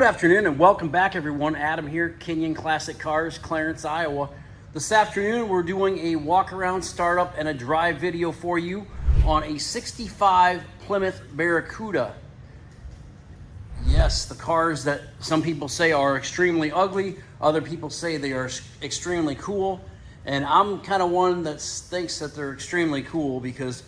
afternoon and welcome back everyone. Adam here, Kinion Classic Cars, Clarence, Iowa. This afternoon we're doing a walk around, startup, and a drive video for you on a 65 Plymouth Barracuda. Yes, the cars that some people say are extremely ugly, other people say they are extremely cool, and I'm kind of one that thinks that they're extremely cool because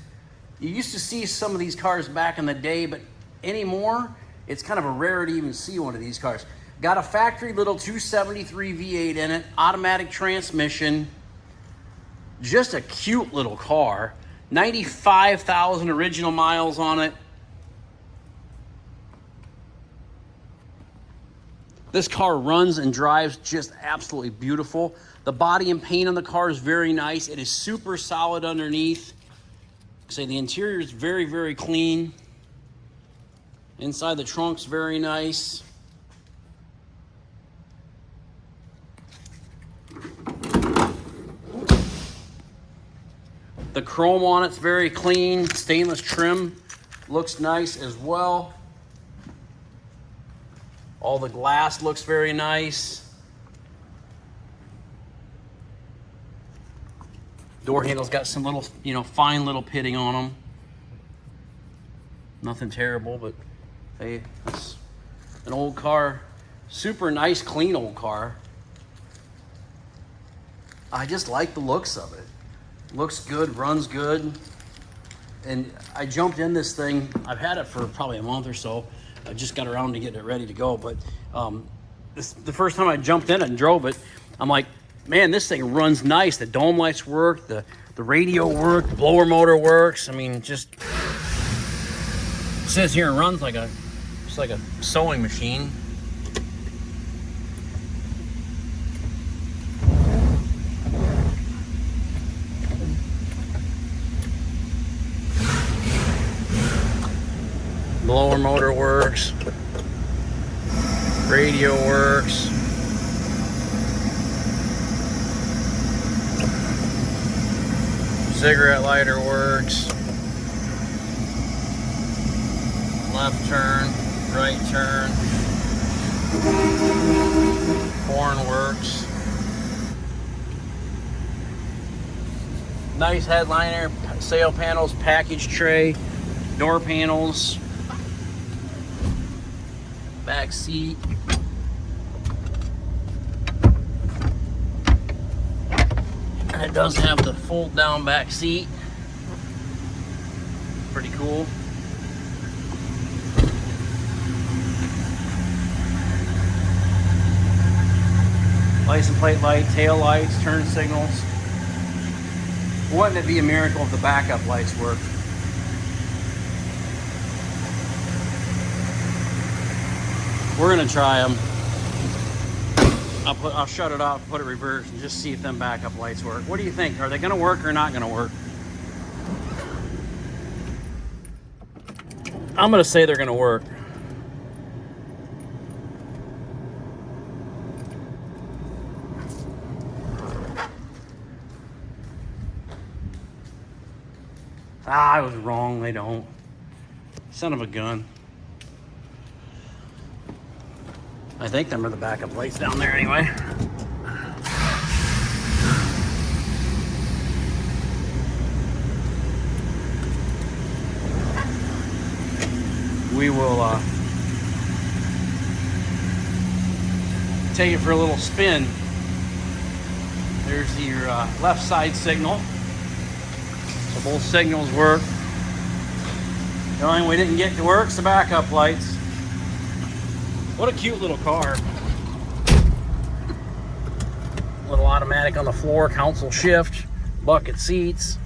you used to see some of these cars back in the day, but anymore it's kind of a rarity to even see one of these cars. Got a factory little 273 V8 in it, automatic transmission, just a cute little car. 95,000 original miles on it. This car runs and drives just absolutely beautiful. The body and paint on the car is very nice. It is super solid underneath. So the interior is very, very clean. Inside the trunk's very nice. The chrome on it's very clean. Stainless trim looks nice as well. All the glass looks very nice. Door handle's got some little, fine little pitting on them. Nothing terrible, but hey, it's an old car. Super nice, clean old car. I just like the looks of it. Looks good, runs good. And I jumped in this thing. I've had it for probably a month or so. I just got around to getting it ready to go. But the first time I jumped in it and drove it, I'm like, man, this thing runs nice. The dome lights work, the radio works, the blower motor works. I mean, just it says here it runs like a sewing machine. Blower motor works. Radio works. Cigarette lighter works. Left turn, right turn. Horn works. Nice headliner, sail panels, package tray, door panels, back seat. And it does have the fold down back seat. Pretty cool. License plate light, tail lights, turn signals. Wouldn't it be a miracle if the backup lights worked? We're gonna try them. I'll shut it off, put it reverse, and just see if them backup lights work. What do you think? Are they gonna work or not gonna work? I'm gonna say they're gonna work. I was wrong, they don't. Son of a gun. I think them are the backup lights down there anyway. We will take it for a little spin. There's your left side signal. So both signals work. The only thing we didn't get to work is the backup lights. What a cute little car. Little automatic on the floor, console shift, bucket seats.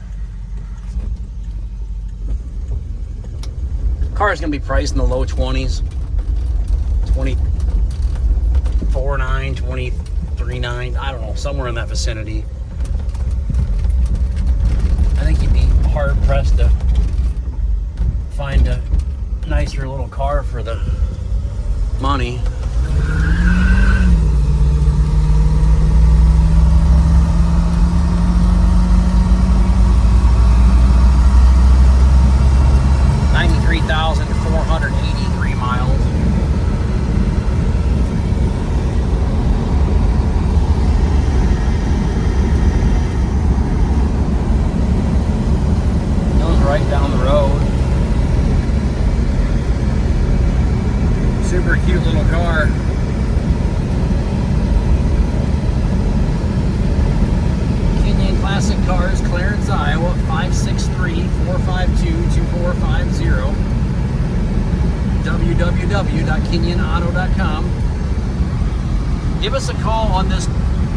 Car is going to be priced in the low 20s. 24.9, 23.9, I don't know, somewhere in that vicinity. I think you'd be hard pressed to find a nicer little car for the money. $93,483 miles. right down the road. Super cute little car. Kinion Classic Cars, Clarence, Iowa, 563-452-2450. www.kinionauto.com. Give us a call on this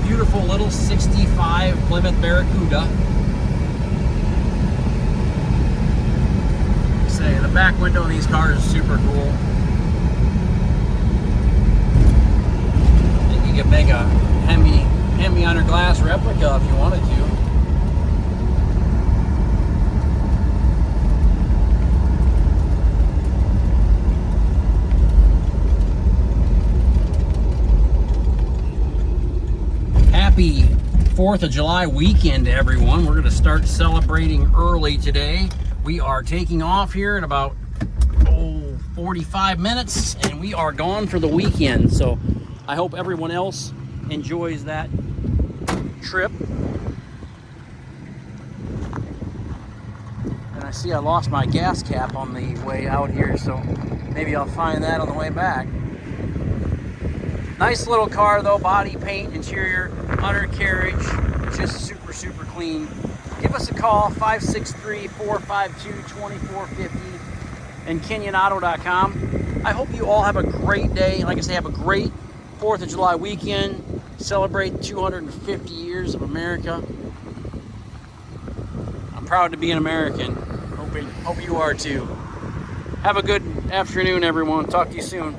beautiful little 65 Plymouth Barracuda. Say, the back window of these cars is super cool. And you could make a Hemi under glass replica if you wanted to. Happy 4th of July weekend, everyone. We're going to start celebrating early today. We are taking off here in about 45 minutes, and we are gone for the weekend. So I hope everyone else enjoys that trip. And I see I lost my gas cap on the way out here, so maybe I'll find that on the way back. Nice little car though, body, paint, interior, undercarriage, just super, super clean. Give us a call, 563-452-2450 and KinionAuto.com. I hope you all have a great day. Like I say, have a great 4th of July weekend. Celebrate 250 years of America. I'm proud to be an American. Hope you are too. Have a good afternoon, everyone. Talk to you soon.